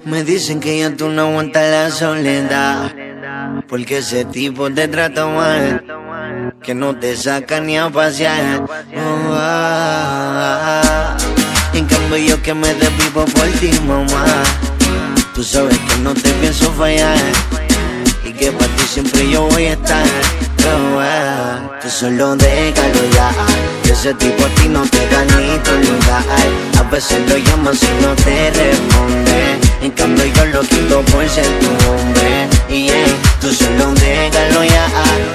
Me dicen que ya tú no aguantas la soledad, porque ese tipo te trata mal, que no te saca ni a pasear. En cambio yo que me desvivo por ti, mamá, tú sabes que no te pienso fallar, y que para ti siempre yo voy a estar. Tú solo déjalo ya, que ese tipo a ti no te da ni tu lugar. A veces lo llamas y no te responde, en cambio yo lo quito por ser tu hombre. Y tú solo déjalo ya,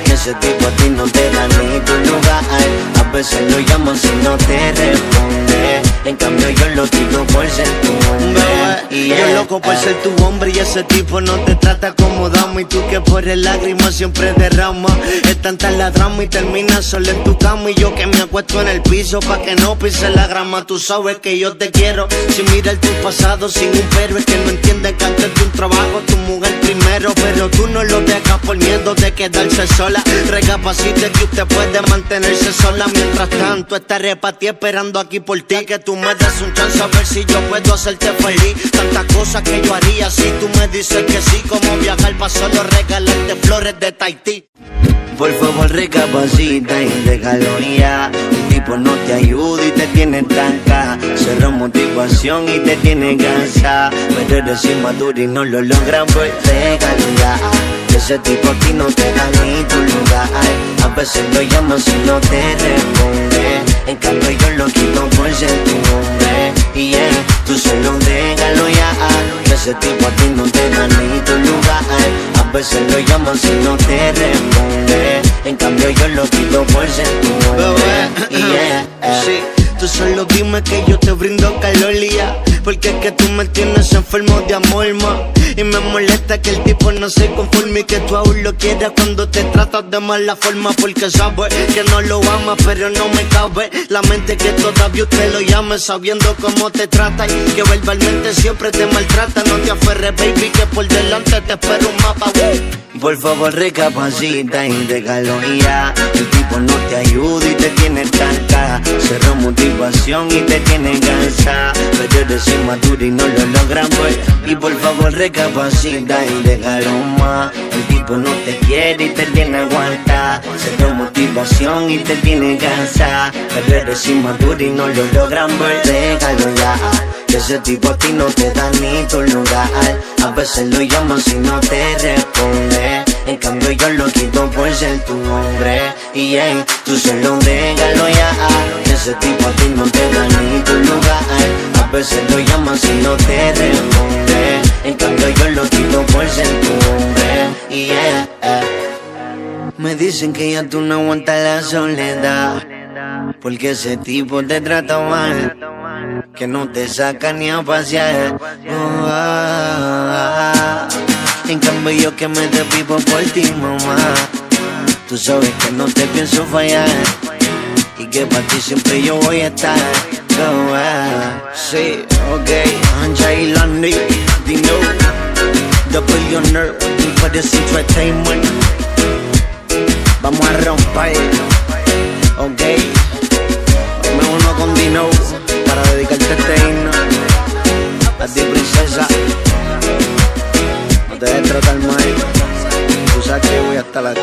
que ese tipo a ti no te da ni tu lugar. A veces lo llamas y no te responde, en cambio yo lo quito por ser tu hombre. Yo loco por ser tu hombre y ese tipo no te trata como dama, y tú que por el lágrima siempre derrama. Es tanta la drama y termina solo en tu cama, y yo que me acuesto en el piso pa' que no pise la grama. Tú sabes que yo te quiero sin mirar tu pasado, sin un pero. Es que no entienden que antes de un trabajo tu mujer primero, pero tú no lo dejas por miedo de quedarse sola. Recapacite que usted puede mantenerse sola. Mientras tanto estaré pa' ti esperando aquí por ti, que tú me des un chance a ver si yo puedo hacerte feliz. Tantas cosas que yo haría si tú me dices que sí, como viajar pa' solo regalarte flores de Tahití. Por favor recapacita y déjalo ya, el tipo no te ayuda y te tiene tranca. Cero motivación y te tiene cansada, pero eres inmaduro y no lo logran, pues déjalo ya, que ese tipo aquí no te da ni tu lugar. A veces lo llamas y no te responde, en cambio yo lo quito por ser tu hombre. Y tú solo déjalo ya, que ese tipo a ti no te da ni tu lugar. A veces lo llamas y no te responde, en cambio yo lo quito por ser tu hombre. Sí, tú solo dime que yo te brindo calor ya, porque es que tú me tienes enfermo de amor, ma. Y me molesta que el tipo no se conforme y que tú aún lo quieras cuando te tratas de mala forma, porque sabes que no lo amas, pero no me cabe la mente que todavía usted lo llame sabiendo cómo te trata y que verbalmente siempre te maltrata. No te aferres, baby, que por delante te espera un mapa. Por favor recapacita y déjalo ya, el tipo no te ayuda y te tiene tranca. Cero motivación y te tiene cansada, pero eres inmaduro y no lo logran, pues. Y por favor recapacita y déjalo más, el tipo no te quiere y te tiene aguanta. Cero motivación y te tiene cansada, pero eres inmaduro y no lo logran, pues. Déjalo ya, que ese tipo a ti no te da ni tu lugar. A veces lo llamas y no te responde, en cambio yo lo quito por ser tu hombre. Y tú solo déjalo ya, que ese tipo a ti no te da ni tu lugar. A veces lo llamas y no te responde, en cambio yo lo quito por ser tu hombre. Me dicen que ya tú no aguantas la soledad, porque ese tipo te trata mal, que no te saca ni a pasear. En cambio yo que me desvivo por ti, mamá, tú sabes que no te pienso fallar, y que para ti siempre yo voy a estar. Sí, ok, Anja y Landy, Dino, The Billionaire, Paris Entertainment. Vamos a romper, ok. Me uno con Dino para dedicarte este himno a ti, princesa. No te dejes tratar mal, tú sabes que voy a estar aquí.